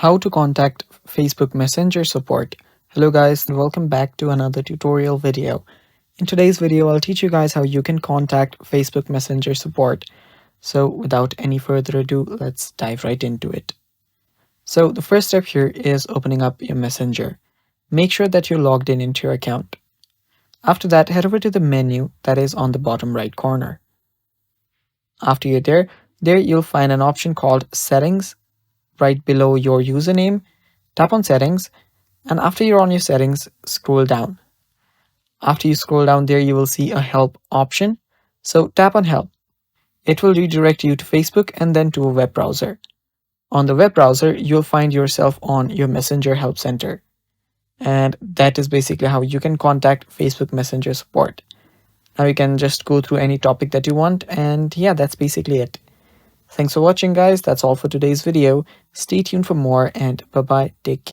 How to contact Facebook Messenger support. Hello guys and welcome back to another tutorial video. In today's video I'll teach you guys how you can contact Facebook Messenger support. So without any further ado, let's dive right into it. So the first step here is opening up your Messenger. Make sure that you're logged in into your account. After that, head over to the menu that is on the bottom right corner. After you're there you'll find an option called Settings. Right below your username, tap on Settings, and after you're on your settings, scroll down. After you scroll down there, you will see a Help option. So tap on Help. It will redirect you to Facebook and then to a web browser. On the web browser, you'll find yourself on your Messenger Help Center. And that is basically how you can contact Facebook Messenger support. Now you can just go through any topic that you want, and yeah, that's basically it. Thanks for watching guys, that's all for today's video. Stay tuned for more and bye bye, take care.